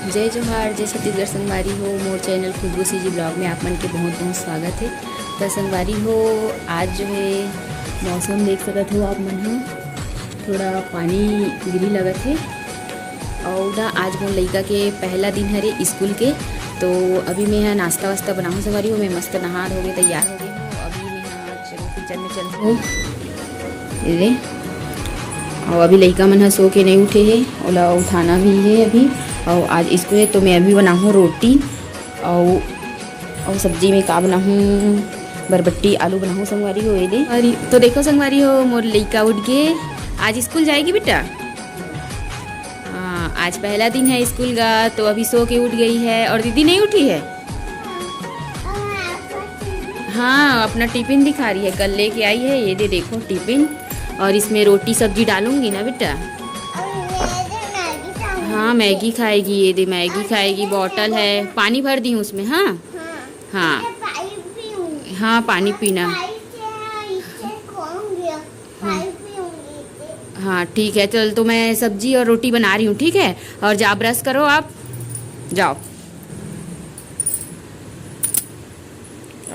जय जोहार, जय छत्तीसगढ़ संगवारी हो। मोर चैनल खुशबू सी जी ब्लॉग में आप मन के बहुत बहुत स्वागत है। तो संगवारी हो, आज जो है मौसम देख सकत हो आप मन हो, थोड़ा पानी गिरी लगत है। और ना आज मोर लइका के पहला दिन हरे स्कूल के, तो अभी मैं यहाँ नाश्ता वास्ता बनाऊँ संगवारी हो। मैं मस्त नहा हो गई, तैयार हो गई हूँ। अभी मैं यहाँ चलो किचन में चल हूँ ये। और अभी लइका मन सो के नहीं उठे है, ओला उठाना भी है अभी। और आज स्कूल है तो मैं अभी बनाऊँ रोटी और सब्जी में का बनाऊँ, बरबट्टी आलू बनाऊँ संगवारी हो। ये दे और तो देखो संगवारी हो, मोर लइका उठ के आज स्कूल जाएगी बेटा। हाँ, आज पहला दिन है स्कूल का, तो अभी सो के उठ गई है। और दीदी नहीं उठी है। हाँ, अपना टिफिन दिखा रही है, कल लेके आई है। ये दे देखो टिफिन, और इसमें रोटी सब्जी डालूंगी ना बेटा। हाँ, मैगी खाएगी। ये दे मैगी खाएगी, बॉटल है, पानी भर दी हूँ उसमें। हाँ हाँ हाँ, पानी पीना। हाँ ठीक है, चल तो मैं सब्जी और रोटी बना रही हूँ, ठीक है। और जा ब्रश करो, आप जाओ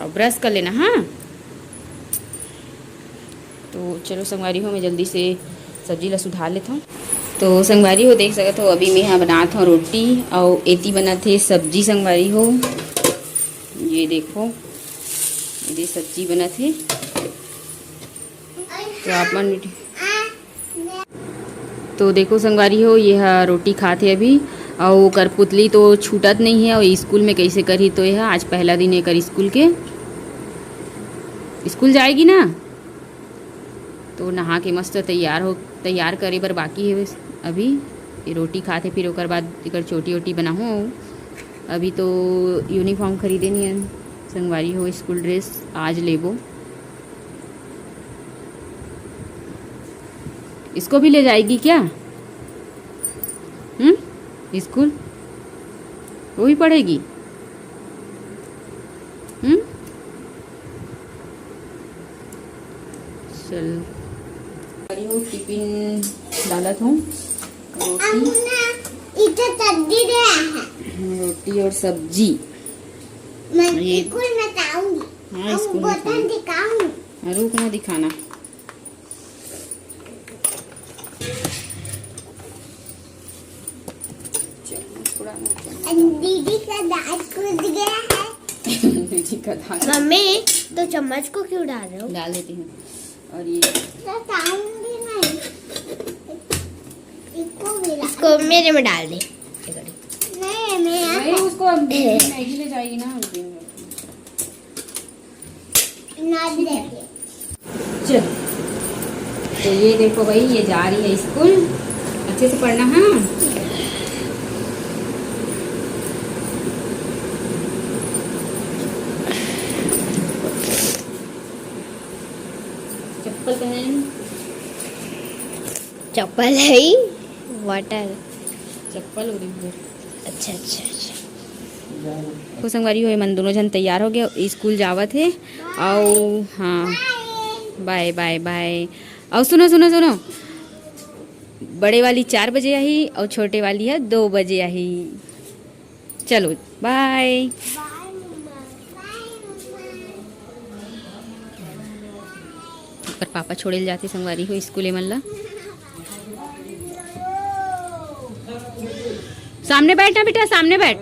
ब्रश कर लेना। हाँ, तो चलो संगवारी हो, मैं जल्दी से सब्जी ला सुधार लेता हूँ। तो संगवारी हो देख सकते हो, अभी मैं यहाँ बनात हूँ रोटी और एती बना थे सब्जी संगवारी हो। ये देखो, ये सब्जी बना थे। तो आप मन तो देखो संगवारी हो, ये रोटी खाते अभी। और कर पुतली तो छूटत नहीं है, और स्कूल में कैसे करी। तो यह आज पहला दिन है कर स्कूल के। स्कूल जाएगी ना, तो नहा के मस्त तैयार करे बर बाकी है अभी। ये रोटी खाते, फिर ओकर बाद एक छोटी वोटी बनाऊँ। अभी तो यूनिफॉर्म खरीदे नहीं है संगवारी हो, स्कूल ड्रेस आज लेबो। इसको भी ले जाएगी क्या स्कूल? वो भी पढ़ेगी। चल टिफिन डालत हूँ, रोटी और सब्जी। ये स्कूल में खाऊंगी। हाँ, स्कूल में दिखाऊंगी। रुक ना दिखाना। दीदी का दांत टूट गया है। दीदी का दांत। मम्मी तो चम्मच को क्यों डाल रहे हो? डाल देती हूँ। और ये इसको मेरे में डाल दे। नहीं, उसको मैगी ले जाएगी ना। चल, तो ये देखो भाई, ये जा रही है स्कूल। अच्छे से पढ़ना। हाँ, चप्पल पहन। चप्पल है वाटर चप्पल उड़ी। अच्छा अच्छा अच्छा। तो संगवारी हो, मन दोनों जन तैयार हो गए, स्कूल जावत है। और हाँ, बाय बाय बाय। और सुनो सुनो सुनो, बड़े वाली 4 बजे आई और छोटे वाली है 2 बजे आई। चलो बाय। पर पापा छोड़े जाते संगवारी हो स्कूल मन ला। सामने बैठना बेटा, सामने बैठ।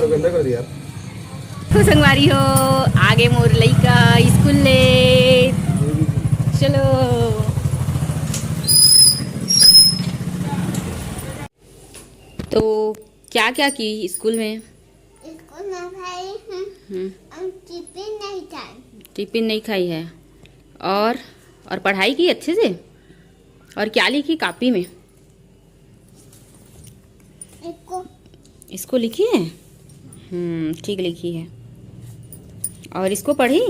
गंदा कर दिया। तो संगवारी हो, आगे मोर लइका स्कूल ले। चलो तो क्या क्या की स्कूल में? स्कूल में भाई हम टिफिन नहीं खाए। टिफिन नहीं खाई है। और पढ़ाई की अच्छे से? और क्या लिखी कॉपी में? इसको लिखी है। ठीक लिखी है। और इसको पढ़ी?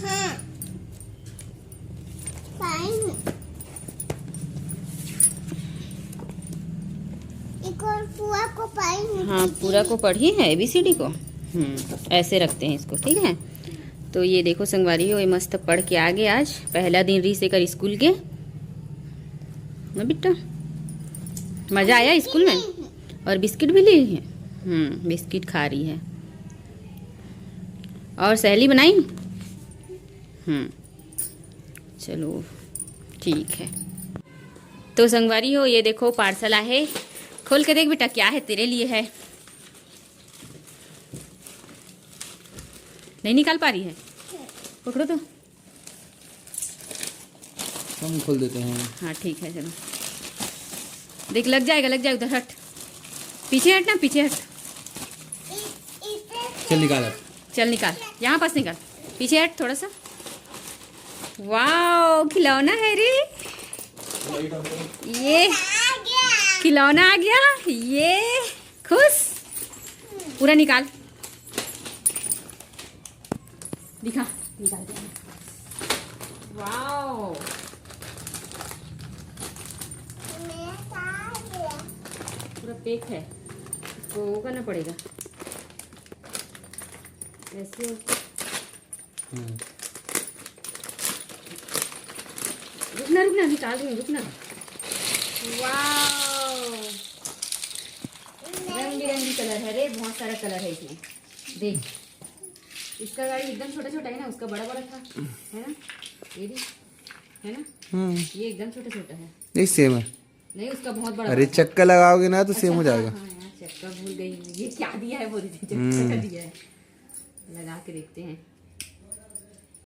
हाँ, पूरा को पढ़ी। हाँ, पूरा को पढ़ी है ABCD को। ऐसे रखते हैं इसको, ठीक है। तो ये देखो संगवारी हो, ये मस्त पढ़ के आ गए। आज पहला दिन री से कर स्कूल के ना बेटा, मज़ा आया स्कूल में? और बिस्किट भी ली है? बिस्किट खा रही है। और सहेली बनाई? चलो ठीक है। तो संगवारी हो, ये देखो पार्सल आए, खोल के देख बेटा क्या है तेरे लिए है। नहीं निकाल पा रही है? पकड़ो तो। हम खोल देते हैं। हाँ ठीक है, चलो देख, लग जाएगा उधर हट, पीछे हट ना, पीछे हट। चल निकाल अब। चल निकाल, यहाँ पास निकाल, पीछे हट थोड़ा सा। वाओ, खिलौना है रे ये, खिलौना आ गया ये। खुश? पूरा निकाल, दिखा, निकाल दे। वाओ, पूरा पैक है, इसको वो करना पड़ेगा ऐसे। रुकना निकाल रही हूँ, रुकना। वाओ, रंग बिरंगी कलर है रे, बहुत सारा कलर है इसमें। देख, इसका गाड़ी एकदम छोटा छोटा है ना, उसका बड़ा बड़ा था, है ना? ये भी है ना? ये एकदम छोटा छोटा है। नहीं सेम है। नहीं, उसका बहुत बड़ा। अरे चक्का लगाओगे ना तो सेम हो जाएगा। हाँ यार, चक्का भूल गई। ये क्या दिया है, बोल रही थी चक्का दिया है। लगा के देखते हैं।